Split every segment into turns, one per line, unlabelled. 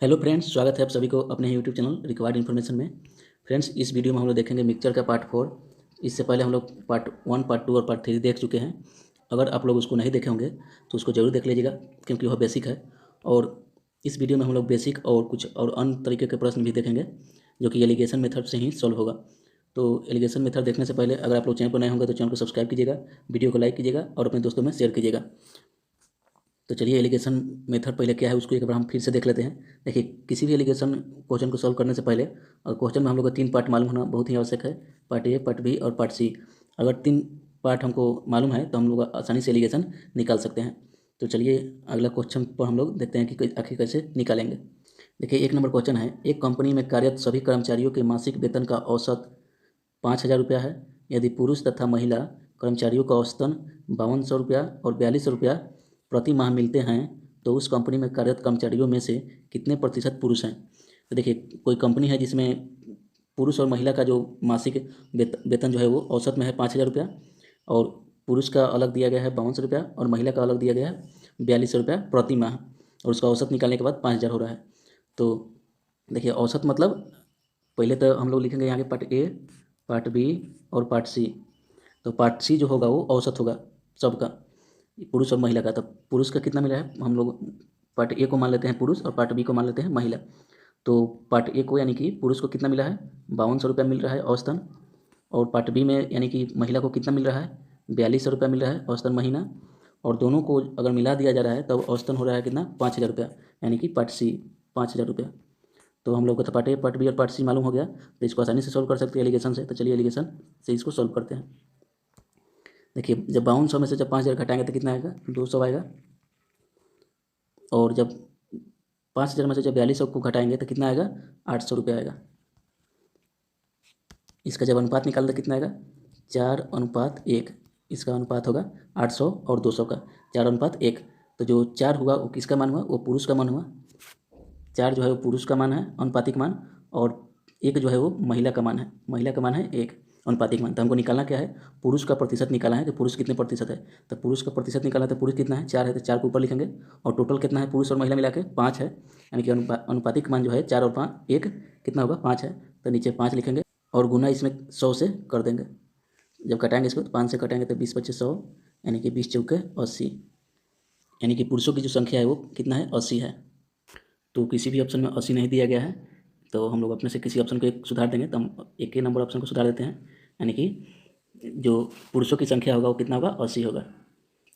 Hello friends, स्वागत है आप सभी को अपने यूट्यूब चैनल रिक्वायर्ड इन्फॉर्मेशन में। फ्रेंड्स, इस वीडियो में हम लोग देखेंगे मिक्सचर का पार्ट 4। इससे पहले हम लोग पार्ट 1, पार्ट 2 और पार्ट 3 देख चुके हैं। अगर आप लोग उसको नहीं देखे होंगे तो उसको ज़रूर देख लीजिएगा, क्योंकि वह बेसिक है। और इस वीडियो में हम लोग बेसिक और कुछ और अन्य तरीके के प्रश्न भी देखेंगे, जो कि एलिगेशन मेथड से ही सॉल्व होगा। तो एलिगेशन मेथड देखने से पहले अगर आप लोग चैनल पर नए होंगे तो चैनल को सब्सक्राइब कीजिएगा, वीडियो को लाइक कीजिएगा और अपने दोस्तों में शेयर कीजिएगा। तो चलिए, एलिगेशन मेथड पहले क्या है उसको एक बार हम फिर से देख लेते हैं। देखिए, किसी भी एलिगेशन क्वेश्चन को सॉल्व करने से पहले और क्वेश्चन में हम लोग को 3 पार्ट मालूम होना बहुत ही आवश्यक है। पार्ट ए, पार्ट बी और पार्ट सी। अगर 3 पार्ट हमको मालूम है तो हम लोग आसानी से एलिगेशन निकाल सकते हैं। तो चलिए, अगला क्वेश्चन पर हम लोग देखते हैं कि आखिर कैसे निकालेंगे। देखिए, 1 नंबर क्वेश्चन है, एक कंपनी में कार्यरत सभी कर्मचारियों के मासिक वेतन का औसत 5,000 रुपया है। यदि पुरुष तथा महिला कर्मचारियों का औसतन 5200 रुपया और 4200 रुपया प्रति माह मिलते हैं, तो उस कंपनी में कार्यरत कर्मचारियों में से कितने प्रतिशत पुरुष हैं। तो देखिए, कोई कंपनी है जिसमें पुरुष और महिला का जो मासिक वेतन जो है वो औसत में है 5,000 रुपया, और पुरुष का अलग दिया गया है 5200 रुपया और महिला का अलग दिया गया है 4200 रुपया प्रति माह, और उसका औसत निकालने के बाद 5,000 हो रहा है। तो देखिए, औसत मतलब पहले तो हम लोग लिखेंगे यहाँ के पार्ट ए, पार्ट बी और पार्ट सी। तो पार्ट सी जो होगा वो औसत होगा सबका, पुरुष और महिला का। तो पुरुष का कितना मिला है, हम लोग पार्ट ए को मान लेते हैं पुरुष और पार्ट बी को मान लेते हैं महिला। तो पार्ट ए को यानी कि पुरुष को कितना मिला है, 5200 रुपया मिल रहा है औसतन। और पार्ट बी में यानी कि महिला को कितना मिल रहा है, 4200 रुपया मिल रहा है औसतन महीना। और दोनों को अगर मिला दिया जा रहा है तब औसतन हो रहा है कितना, 5,000 रुपया, यानी कि पार्ट सी 5,000 रुपया। तो हम लोग को तो पार्ट ए, पार्ट बी और पार्ट सी मालूम हो गया, तो इसको आसानी से सॉल्व कर सकते हैं एलिगेशन से। तो चलिए, एलिगेशन से इसको सॉल्व करते हैं। देखिए, जब 5200 में से जब 5,000 घटाएंगे तो कितना आएगा, 200 आएगा। और जब 5,000 में से जब 4200 को घटाएंगे तो कितना आएगा, 800 रुपया आएगा। इसका जब अनुपात निकालते कितना आएगा, 4:1। इसका अनुपात होगा 800 और 200 का 4:1। तो जो 4 हुआ वो किसका मान हुआ, वो पुरुष का मान हुआ। 4 जो है वो पुरुष का मान है, अनुपातिक मान। और 1 जो है वो महिला का मान है, महिला का मान है 1, अनुपातिक मान। तो हमको निकालना क्या है, पुरुष का प्रतिशत निकालना है कि पुरुष कितने प्रतिशत है। तो पुरुष का प्रतिशत निकालना, तो पुरुष कितना है, 4 है, तो 4 को ऊपर लिखेंगे। और टोटल कितना है पुरुष और महिला मिला के 5 है, यानी कि अनुपातिक मान जो है 4 और 5 1 कितना होगा, 5 है। तो नीचे 5 लिखेंगे और गुना इसमें 100 से कर देंगे। जब कटाएंगे इसको तो 5 से कटाएंगे तो 20×25 100, यानी कि 20 चौके 80, यानी कि पुरुषों की जो संख्या है वो कितना है, 80 है। तो किसी भी ऑप्शन में 80 नहीं दिया गया है, तो हम लोग अपने से किसी ऑप्शन को एक सुधार देंगे। तो हम एक ही नंबर ऑप्शन को सुधार देते हैं, यानी कि जो पुरुषों की संख्या होगा वो कितना होगा, 80 होगा।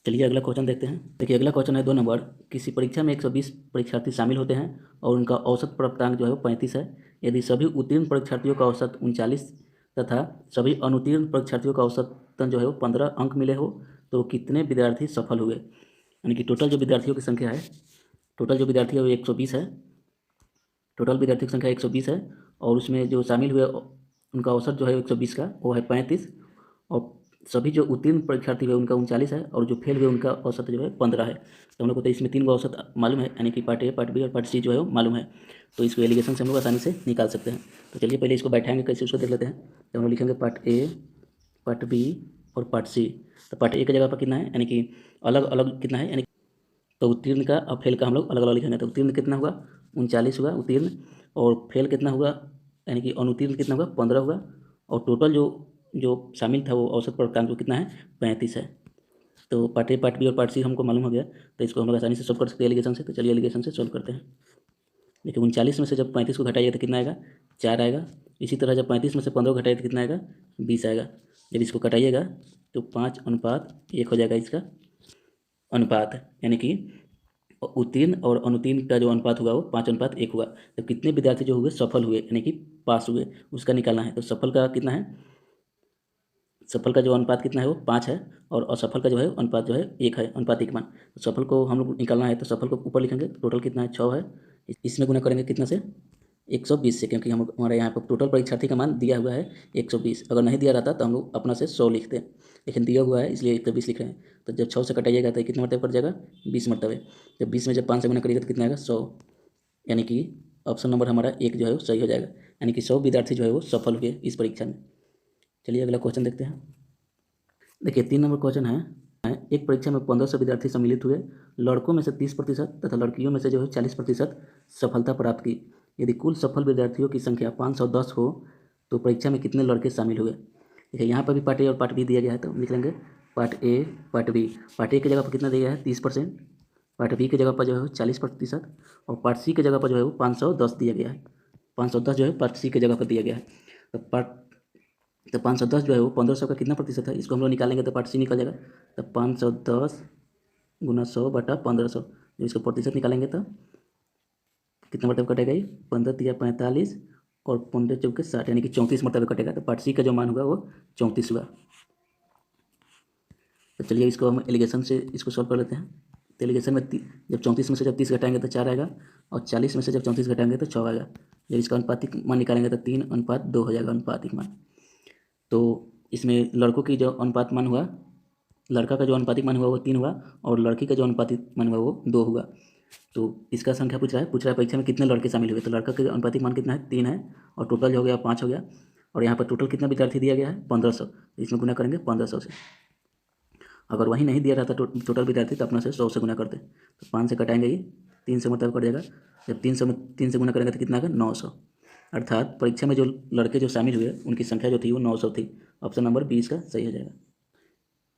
चलिए, अगला क्वेश्चन देखते हैं। देखिए, अगला क्वेश्चन है 2 नंबर, किसी परीक्षा में 120 परीक्षार्थी शामिल होते हैं और उनका औसत प्राप्तांक जो है वो 35 है। यदि सभी उत्तीर्ण परीक्षार्थियों का औसत 39 तथा सभी अनुत्तीर्ण परीक्षार्थियों का औसतन जो है वो 15 अंक मिले हो, तो कितने विद्यार्थी सफल हुए। यानी कि टोटल जो विद्यार्थियों की संख्या है, टोटल जो विद्यार्थी है वो 120 है। टोटल विद्यार्थियों की संख्या 120 है, और उसमें जो शामिल हुए उनका औसत जो है 120 का वो है 35। और सभी जो उत्तीर्ण परीक्षार्थी हुए उनका 39 है, और जो फेल हुए उनका औसत जो है 15 है। तो हम लोग को तो इसमें 3 का औसत मालूम है, यानी कि पार्ट ए, पार्ट बी और पार्ट सी जो है वो मालूम है। तो इसको एलिगेशन से हम लोग आसानी से निकाल सकते हैं। तो चलिए, पहले इसको बैठाएंगे कैसे उसको देख लेते हैं। तो हम लोग लिखेंगे पार्ट ए, पार्ट बी और पार्ट सी। तो पार्ट ए की जगह पर कितना है, यानी कि अलग अलग कितना है, यानी तो उत्तीर्ण का और फेल का हम लोग अलग अलग लिखेंगे। तो उत्तीर्ण कितना हुआ, 39 हुआ उत्तीर्ण, और फेल कितना हुआ, यानी कि अनुत्तीर्ण कितना हुआ, 15 हुआ। और टोटल जो जो शामिल था वो औसत प्राप्तांक कितना है, 35 है। तो पार्ट ए, पार्ट बी और पार्ट सी हमको मालूम हो गया, तो इसको हम लोग आसानी से सॉल्व कर सकते हैं एलिगेशन से। तो चलिए, एलिगेशन से सॉल्व करते हैं। देखिए, 39 में से जब 35 को घटाइएगा तो कितना आएगा, 4 आएगा। इसी तरह जब 35 में से 15 को घटाइएगा तो कितना आएगा, 20 आएगा। जब इसको घटाइएगा तो 5:1 हो जाएगा इसका अनुपात, यानी कि उत्तीर्ण और अनुत्तीर्ण का जो अनुपात हुआ वो 5:1 हुआ। तो कितने विद्यार्थी जो हुए सफल हुए, यानी कि पास हुए, उसका निकालना है। तो सफल का कितना है, सफल का जो अनुपात कितना है वो 5 है, और असफल का जो है अनुपात जो है 1 है, अनुपातिक मान। तो सफल को हम लोग निकालना है, तो सफल को ऊपर लिखेंगे। टोटल कितना है, 6 है। इसमें गुना करेंगे कितना से, 120 से, क्योंकि हम हमारे यहाँ पर टोटल परीक्षार्थी का मान दिया हुआ है 120। अगर नहीं दिया रहता तो हम लोग अपना से 100 लिखते, लेकिन दिया हुआ है इसलिए 120 लिख रहे हैं। तो जब 6 से कटाइएगा तो कितने मरतबे कट जाएगा, 20 मरतबे। जब 20 में जब 5 से गुना करिएगा तो कितना आएगा, 100, यानी कि ऑप्शन नंबर हमारा 1 जो है वो सही हो जाएगा, यानी कि 100 विद्यार्थी जो है वो सफल हुए इस परीक्षा में। चलिए, अगला क्वेश्चन देखते हैं। देखिए, 3 नंबर क्वेश्चन है, एक परीक्षा में 1500 विद्यार्थी सम्मिलित हुए। लड़कों में से 30% तथा लड़कियों में से जो है 40% सफलता प्राप्त की। यदि कुल सफल विद्यार्थियों की संख्या 510 हो तो परीक्षा में कितने लड़के शामिल हुए। देखिए यहाँ पर भी पार्ट ए और पार्ट बी दिया गया है, तो लिख लेंगे part A part B. Part A की जगह पर कितना दिया गया है 30%, पार्ट बी की जगह पर जो है 40% और पार्ट सी की जगह पर जो है वो 510 दिया गया है। 510 जो है पार्ट सी की जगह पर दिया गया है। तो 510 जो है वो 1500 का कितना प्रतिशत है, इसको हम लोग निकालेंगे तो पार्ट सी निकल जाएगा। तो 510 गुना 100/1500, जो इसको प्रतिशत निकालेंगे तो कितना मरतबा कटेगा ये 15 तिया 45 और 15 चौके 60, यानी कि 34 मरतबा कटेगा। तो पार्ट सी का जो मान होगा वो 34 हुआ। तो चलिए इसको हम एलिगेशन से इसको सॉल्व कर लेते हैं। तो एलिगेशन में जब 34 में से जब 30 घटाएंगे तो 4 आएगा और 40 में से जब 34 घटाएंगे तो 6 आएगा। जब इसका अनुपातिक मान निकालेंगे तो 3:2 हो जाएगा अनुपातिक मान। तो इसमें लड़कों की जो अनुपात मान हुआ, लड़का का जो अनुपातिक मान हुआ वो 3 हुआ और लड़की का जो अनुपातिक मान हुआ वो 2 हुआ। तो इसका संख्या पूछ रहा है परीक्षा में कितने लड़के शामिल हुए। तो लड़का का अनुपातिक मान कितना है 3 है और टोटल हो गया 5 हो गया। और यहाँ पर टोटल कितना विद्यार्थी दिया गया है 1500, इसमें गुना करेंगे 1500 से। अगर वही नहीं दिया रहता टोटल विद्यार्थी तो अपना से 100 से गुना करते। तो 5 से कटाएंगे ये 3 से मतलब कट जाएगा। जब 300 में 3 से गुना करेंगे तो कितना आएगा 900। अर्थात परीक्षा में जो लड़के जो शामिल हुए उनकी संख्या जो थी वो 900 थी। ऑप्शन नंबर 20 का सही हो जाएगा।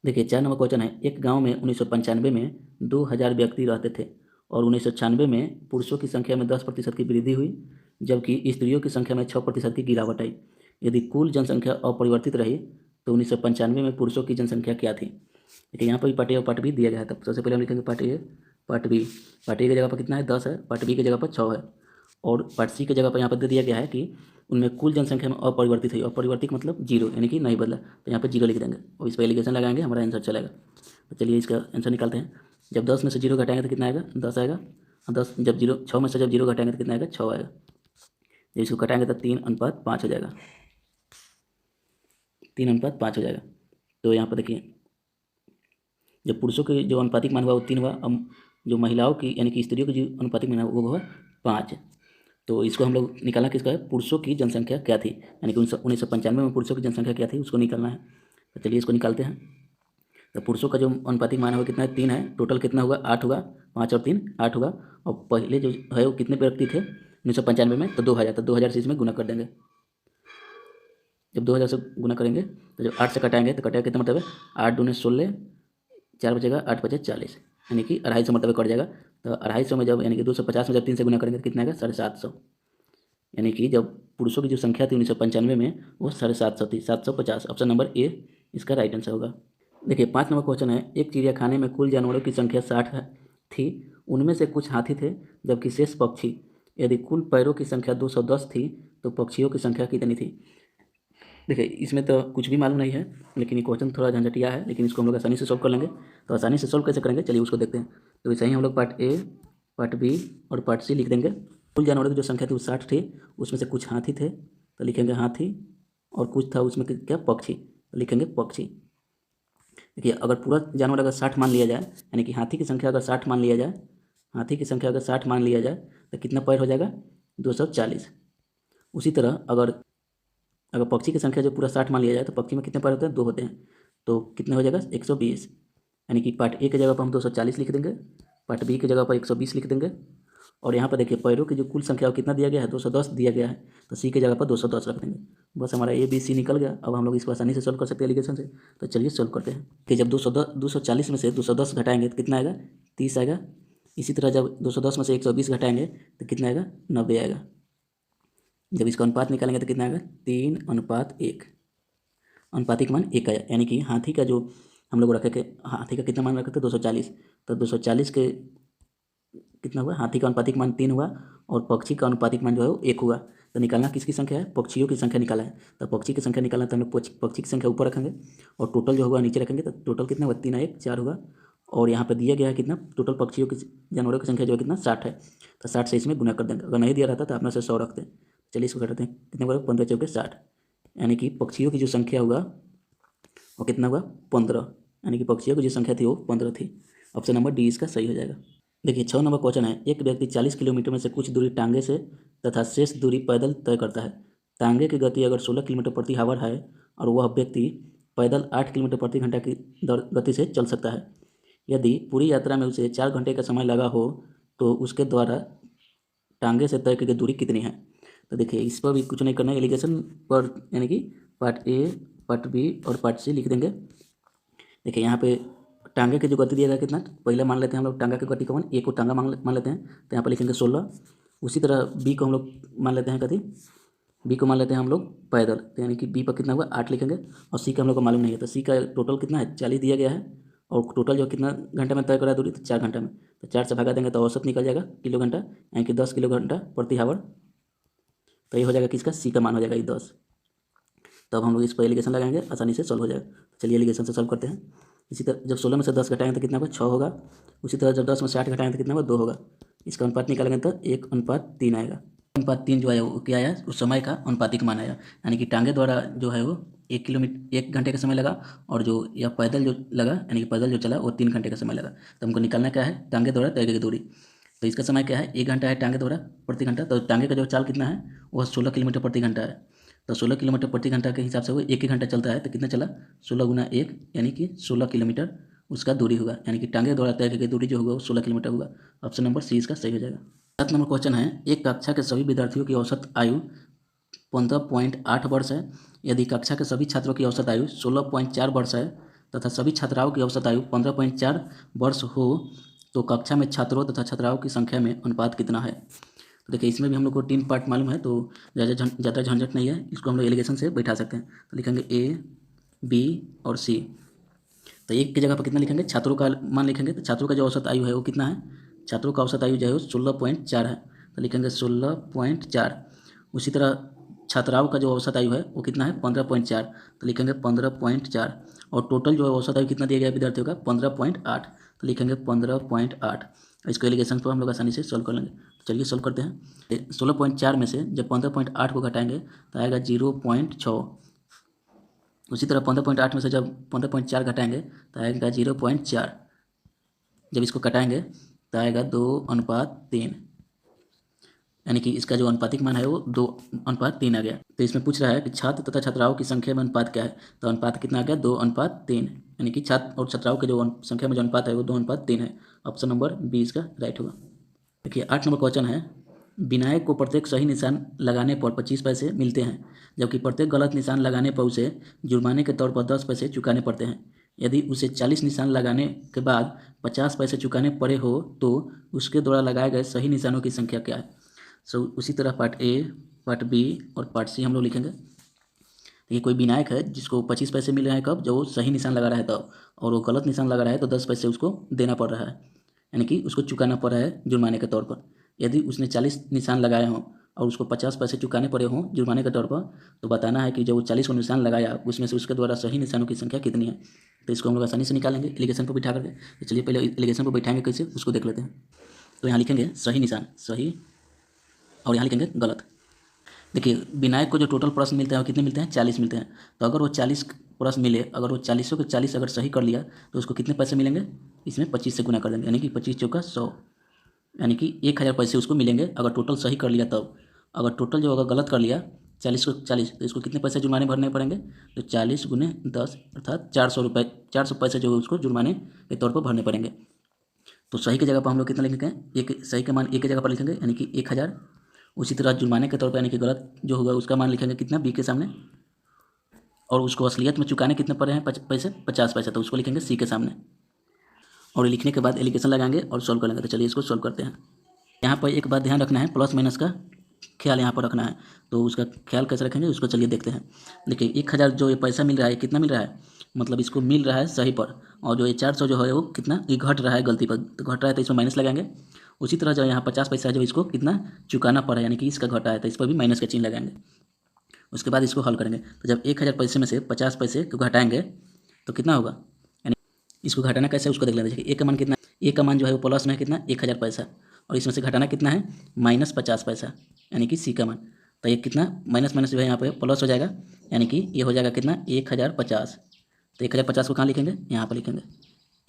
देखिए 4 नंबर क्वेश्चन है। एक गांव में 1995 में 2000 व्यक्ति रहते थे और 1996 में पुरुषों की संख्या में 10% की वृद्धि हुई जबकि स्त्रियों की संख्या में 6% की गिरावट आई। यदि कुल जनसंख्या अपरिवर्तित रही तो 1995 में पुरुषों की जनसंख्या क्या थी। देखिए यहाँ पर भी पार्ट ए और पार्ट बी दिया गया है। तब सबसे पहले हम लिखेंगे part A part B. Part A की जगह पर कितना है 10 है, पार्ट बी की जगह पर 6 है और पार्ट सी की जगह पर यहाँ पर दे दिया गया है कि उनमें कुल जनसंख्या में अपरिवर्तित है। अपरिवर्तित मतलब 0, यानी कि नहीं बदला। तो यहाँ पर 0 लिख देंगे और इस पर एलिगेशन लगाएंगे, हमारा आंसर चलेगा। तो चलिए इसका आंसर निकालते हैं। जब 10 में से 0 घटाएंगे तो कितना आएगा 10 आएगा। 10 जब 6 में से जब 0 घटाएंगे तो कितना आएगा 6 आएगा। जब इसको घटाएंगे तो 3:5 हो जाएगा। 3:5 हो जाएगा। तो यहाँ पर देखिए जब पुरुषों के जो अनुपातिक मान हुआ वो 3 हुआ, अब जो महिलाओं की यानी कि स्त्रियों की जो अनुपातिक मान हुआ वो हुआ 5। तो इसको हम लोग निकालना किसका है, पुरुषों की जनसंख्या क्या थी, यानी कि 1995 में पुरुषों की जनसंख्या क्या थी उसको निकालना है। तो चलिए इसको निकालते हैं। तो पुरुषों का जो अनुपातिक मान होगा कितना है 3 है। टोटल कितना होगा 8 होगा। 5 और 3 8 होगा। और पहले जो है वो कितने व्यक्ति थे 1995 में, तो 2000। तो 2000 से इसमें गुना कर देंगे। जब 2000 से गुना करेंगे तो जब 8 से कटाएंगे तो कटेगा कितना मतलब है 8 दूनी 16, 4 बचेगा 8 बचे 40, यानी कि 250 मतलब कट जाएगा। तो 250 में जब यानी कि 250 में जब 3 से गुना करेंगे तो कितना आएगा 750। यानी कि जब पुरुषों की जो संख्या थी 1995 में वो 750 थी, 750। ऑप्शन नंबर ए इसका राइट आंसर होगा। देखिए 5 नंबर क्वेश्चन है। एक चिड़ियाखाने में कुल जानवरों की संख्या 60 थी, उनमें से कुछ हाथी थे जबकि शेष पक्षी। यदि कुल पैरों की संख्या 210 थी तो पक्षियों की संख्या कितनी थी। देखिए इसमें तो कुछ भी मालूम नहीं है, लेकिन ये क्वेश्चन थोड़ा झंझटिया है, लेकिन इसको हम लोग आसानी से सॉल्व कर लेंगे। तो आसानी से सॉल्व कैसे करेंगे चलिए उसको देखते हैं। तो ऐसे ही हम लोग पार्ट ए पार्ट बी और पार्ट सी लिख देंगे। कुल जानवरों की जो संख्या थी वो 60 थी, उसमें से कुछ हाथी थे तो लिखेंगे हाथी, और कुछ था उसमें क्या पक्षी, तो लिखेंगे पक्षी। देखिए अगर पूरा जानवर अगर 60 मान लिया जाए, यानी कि हाथी की संख्या अगर 60 मान लिया जाए, हाथी की संख्या अगर 60 मान लिया जाए तो कितना पैर हो जाएगा 240। उसी तरह अगर पक्षी की संख्या जो पूरा 60 मान लिया जाए तो पक्षी में कितने पैर होते हैं 2 होते हैं, तो कितने हो जाएगा 120। यानी कि पार्ट ए की जगह पर हम 240 लिख देंगे, पार्ट बी की जगह पर 120 लिख देंगे। और यहाँ पर देखिए पैरों की जो कुल संख्या वो कितना दिया गया है 210 दिया गया है, तो सी की जगह पर 210 रख देंगे। बस हमारा ए बी सी निकल गया। अब हम लोग इसको आसानी से सॉल्व कर सकते हैं एलिगेशन से। तो चलिए सॉल्व करते हैं कि जब 240 में से 210 घटाएंगे तो कितना आएगा 30 आएगा। इसी तरह जब 210 में से 120 घटाएंगे तो कितना आएगा 90 आएगा। जब इसका अनुपात निकालेंगे तो कितना आएगा 3:1। अनुपातिक मान 1 आया, यानी कि हाथी का जो हम लोग रखे थे, हाथी का कितना मान रखे थे 240, तो 240 के कितना हुआ, हाथी का अनुपातिक मान 3 हुआ और पक्षी का अनुपातिक मान जो है वो 1 हुआ। तो निकालना किसकी संख्या है, पक्षियों की संख्या निकाला है। तो पक्षी की संख्या निकालना तो हम लोग पक्षी की संख्या ऊपर रखेंगे और टोटल जो होगा नीचे रखेंगे। तो टोटल कितना हुआ 3 1 4 होगा। और यहाँ पर दिया गया है कितना टोटल पक्षियों की जानवरों की संख्या जो है कितना 60 है। तो 60 से इसमें गुना कर देंगे। अगर नहीं दिया रहता तो अपना से 100 रखते हैं। चलिए इसको घटाते हैं, कितने बड़ा 15 चौके 60, यानी कि पक्षियों की जो संख्या होगा वो कितना हुआ 15, यानी कि पक्षियों की जो संख्या थी वो 15 थी। ऑप्शन नंबर डी इसका सही हो जाएगा। देखिए 6 नंबर क्वेश्चन है। एक व्यक्ति 40 किलोमीटर में से कुछ दूरी टांगे से तथा शेष दूरी पैदल तय करता है। टांगे की गति अगर 16 किलोमीटर प्रति आवर है और वह व्यक्ति पैदल 8 किलोमीटर प्रति घंटा की गति से चल सकता है। यदि पूरी यात्रा में उसे 4 घंटे का समय लगा हो तो उसके द्वारा टांगे से तय की गई दूरी कितनी है। तो देखिए इस पर भी कुछ नहीं करना है, एलिगेशन पर यानी कि पार्ट ए, पार्ट बी और पार्ट सी लिख देंगे। देखिए यहाँ पे टांगे की जो गति दिया गया कितना, पहले मान लेते हैं हम लोग टांगा की गति कौन, ए को टांगा मान लेते हैं, तो यहाँ पर लिखेंगे 16। उसी तरह बी को हम लोग मान लेते हैं कति, बी को मान लेते हैं हम लोग पैदल, तो यानी कि बी पर कितना हुआ 8 लिखेंगे। और सी का हम लोग को मालूम नहीं है, तो सी का टोटल कितना है 40 दिया गया है, और टोटल जो कितना घंटे में तय करा दूरी, तो 4 घंटे में, तो 4 से भगा देंगे तो औसत निकल जाएगा किलो घंटा, यानी कि 10 किलो घंटा प्रति हावर। तो ये हो जाएगा किसका, सी का मान हो जाएगा ये 10। तब हम लोग इस पर एलिगेशन लगाएंगे, आसानी से सॉल्व हो जाएगा। चलिए एलिगेशन से सॉल्व करते हैं। इसी तरह जब 16 में से 10 घटाएंगे तो कितना होगा 6 होगा। उसी तरह जब 10 में से 8 घटाएंगे तो कितना होगा 2 होगा। इसका अनुपात निकालेंगे तो 1:3 आएगा। 1:3 जो आया वो क्या आया, उस समय का अनुपातिक मान आया, यानी कि टांगे द्वारा जो है वो 1 घंटे का समय लगा, और जो या पैदल जो लगा यानी कि पैदल जो चला वो 3 घंटे का समय लगा। तो हमको निकालना क्या है, टांगे द्वारा तय की दूरी। तो इसका समय क्या है 1 घंटा है टांगे द्वारा प्रति घंटा, तो टांगे का जो चाल कितना है वह 16 किलोमीटर प्रति घंटा है। तो 16 किलोमीटर प्रति घंटा के हिसाब से वो 1 ही घंटा चलता है, तो कितना चला 16 गुना 1 यानी कि 16 किलोमीटर उसका दूरी होगा, यानी कि टांगे द्वारा तय की गई दूरी जो होगा वो 16 किलोमीटर होगा। ऑप्शन नंबर सी इसका सही हो जाएगा। 7 नंबर क्वेश्चन है, एक कक्षा के सभी विद्यार्थियों की औसत आयु 15.8 वर्ष है। यदि कक्षा के सभी छात्रों की औसत आयु 16.4 वर्ष है तथा सभी छात्राओं की औसत आयु 15.4 वर्ष हो तो कक्षा में छात्रों तथा छात्राओं की संख्या में अनुपात कितना है। तो देखिए इसमें भी हम लोग को 3 पार्ट मालूम है, तो ज़्यादा झंझट नहीं है, इसको हम लोग एलिगेशन से बैठा सकते हैं। तो लिखेंगे ए, बी और सी। तो एक की जगह पर कितना लिखेंगे, छात्रों का मान लिखेंगे, तो छात्रों का जो औसत आयु है वो कितना है, छात्रों का औसत आयु जो है 16.4 है, तो लिखेंगे 16.4। उसी तरह छात्राओं का जो औसत आयु है वो कितना है 15.4, तो लिखेंगे 15.4। और टोटल जो है औसत आयु कितना दिया गया विद्यार्थियों का 15.8, तो लिखेंगे 15.8। इसको एलिगेशन पर हम लोग आसानी से सॉल्व कर लेंगे। तो चलिए सॉल्व करते हैं। 16.4 में से जब 15.8 को घटाएंगे तो आएगा 0.6। उसी तरह 15.8 में से जब 15.4 घटाएंगे तो आएगा 0.4। जब इसको घटाएंगे तो आएगा 2:3, यानी कि इसका जो अनुपातिक मान है वो 2:3 आ गया। तो इसमें पूछ रहा है कि छात्र तथा छात्राओं की संख्या में अनुपात क्या है, तो अनुपात कितना आ गया 2:3, यानी कि छात्र और छात्राओं के जो संख्या में जो अनुपात है वो 2:3 है। ऑप्शन नंबर बी इसका राइट होगा। देखिए 8 नंबर क्वेश्चन है, विनायक को प्रत्येक सही निशान लगाने पर 25 पैसे मिलते हैं, जबकि प्रत्येक गलत निशान लगाने पर उसे जुर्माने के तौर पर 10 पैसे चुकाने पड़ते हैं। यदि उसे 40 निशान लगाने के बाद 50 पैसे चुकाने पड़े हो तो उसके द्वारा लगाए गए सही निशानों की संख्या क्या है। उसी तरह पार्ट ए, पार्ट बी और पार्ट सी हम लोग लिखेंगे। ये कोई विनायक है जिसको 25 पैसे मिल रहे हैं कब, जब वो सही निशान लगा रहा है तब, और वो गलत निशान लगा रहा है तो 10 पैसे उसको देना पड़ रहा है, यानी कि उसको चुकाना पड़ रहा है जुर्माने के तौर पर। यदि उसने 40 निशान लगाए हों और उसको 50 पैसे चुकाने पड़े हों जुर्माने के तौर पर, तो बताना है कि जब वो 40 को निशान लगाया उसमें से उसके द्वारा सही निशानों की संख्या कितनी है। तो इसको हम लोग आसानी से निकालेंगे एलिगेशन पर बिठा करके। तो चलिए पहले एलिगेशन पर बैठाएंगे कैसे उसको देख लेते हैं। तो यहाँ लिखेंगे सही निशान सही, और यहाँ लिखेंगे गलत। देखिए विनायक को जो टोटल प्रश्न मिलते हैं वो कितने मिलते हैं 40 मिलते हैं। तो अगर वो 40 प्रश्न मिले, अगर वो 40 के 40 अगर सही कर लिया तो उसको कितने पैसे मिलेंगे, इसमें 25 से गुना कर देंगे, यानी कि 25 चौका 100, यानी कि 1000 पैसे उसको मिलेंगे अगर टोटल सही कर लिया तब। अगर टोटल जो अगर गलत कर लिया 40 को 40, तो इसको कितने पैसे जुर्माने भरने पड़ेंगे, तो 40 गुने 10 अर्थात 400 रुपये, 400 पैसे जो उसको जुर्माने के तौर पर भरने पड़ेंगे। तो सही की जगह पर हम लोग कितना लिखेंगे, एक सही का मान एक की जगह पर लिखेंगे यानी कि 1000। उसी तरह जुर्माने के तौर पर यानी कि गलत जो होगा उसका मान लिखेंगे कितना बी के सामने, और उसको असलियत में चुकाने कितने पड़ रहे हैं पैसे 50 पैसे, तो उसको लिखेंगे सी के सामने। और लिखने के बाद एलिगेशन लगाएंगे और सॉल्व कर लेंगे। तो चलिए इसको सॉल्व करते हैं। यहाँ पर एक बात ध्यान रखना है, प्लस माइनस का ख्याल यहाँ पर रखना है। तो उसका ख्याल कैसे रखेंगे उसको चलिए देखते हैं। देखिए 1000 जो ये पैसा मिल रहा है कितना मिल रहा है, मतलब इसको मिल रहा है सही पर, और जो ये 400 जो है वो कितना ये घट रहा है गलती पर, तो घट रहा है तो इसमें माइनस लगाएंगे। उसी तरह जो यहाँ 50 पैसा है जो इसको कितना चुकाना पड़ा है, यानी कि इसका घटा है, तो इस पर भी माइनस का चिन्ह लगाएंगे। उसके बाद इसको हल करेंगे। तो जब 1000 पैसे में से 50 पैसे को घटाएंगे तो कितना होगा, यानी इसको घटाना कैसे उसको देख लेते हैं। देखिए ए का मान कितना, ए का मान जो है वो प्लस में है कितना 1000 पैसा, और इसमें से घटाना कितना है -50 पैसा, यानी कि सी का मान। तो ये कितना माइनस माइनस जो है यहाँ पे प्लस हो जाएगा, यानी कि ये हो जाएगा कितना 1050। तो 1050 को कहाँ लिखेंगे, यहाँ पर लिखेंगे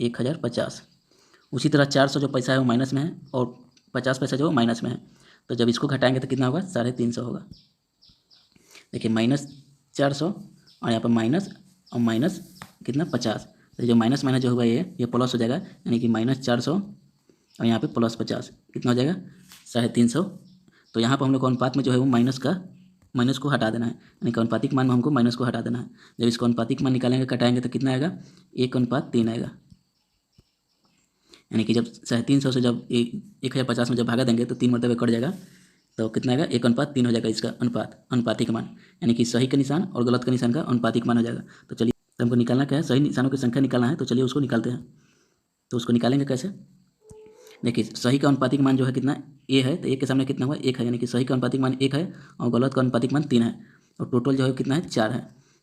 1050। उसी तरह 400 जो पैसा है वो माइनस में है और 50 पैसा जो माइनस में है, तो जब इसको घटाएंगे तो कितना होगा 350 होगा। देखिए -400 और यहाँ पर और माइनस कितना 50। तो जो माइनस माइनस जो होगा ये प्लस हो जाएगा, यानी कि -400 और यहाँ पे +50 कितना हो जाएगा 350। तो यहाँ पर हम लोग को अनुपात में जो है वो माइनस को हटा देना है, यानी कि अनुपातिक मान में हमको माइनस को हटा देना है। जब इसको अनुपातिक मान निकालेंगे घटाएंगे तो कितना आएगा 1:3 आएगा, यानी कि जब 350 से जब 1050 में जब भागा देंगे तो 3 मरतबे कट जाएगा, तो कितना आएगा 1:3 हो जाएगा इसका अनुपातिक मान, यानी कि सही का निशान और गलत का निशान का अनुपातिक मान हो जाएगा। तो चलिए हमको निकालना क्या है, सही निशानों की संख्या निकालना है, तो चलिए उसको निकालते हैं। तो उसको निकालेंगे कैसे, देखिए सही का अनुपातिक मान जो है कितना ए है, तो ए के सामने कितना हुआ 1 है, यानी कि सही का अनुपातिक मान 1 है और गलत का अनुपातिक मान 3 है, और टोटल जो है कितना है 4 है।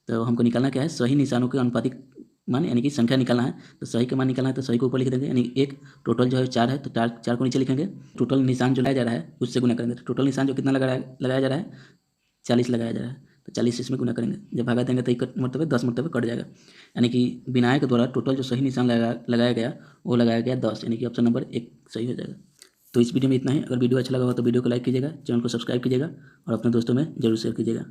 तो हमको निकालना क्या है, सही निशानों के अनुपातिक मान यानी कि संख्या निकालना है। तो सही का मान निकालना है तो सही को ऊपर लिख देंगे, यानी 1, टोटल जो है 4 है तो 4 को नीचे लिखेंगे, टोटल निशान जो लगाया जा रहा है उससे गुना करेंगे। तो टोटल निशान जो कितना लगाया जा रहा है 40 लगाया जा रहा है, तो 40 इसमें गुना करेंगे, जब भागा देंगे तो 1 मरतबे 10 मरतबे कट जाएगा, यानी कि विनायक द्वारा टोटल जो सही निशान लगाया गया वो लगाया गया 10, यानी कि ऑप्शन नंबर 1 सही हो जाएगा। तो इस वीडियो में इतना ही। अगर वीडियो अच्छा लगा हो तो वीडियो को लाइक कीजिएगा, चैनल को सब्सक्राइब कीजिएगा और अपने दोस्तों में जरूर शेयर कीजिएगा।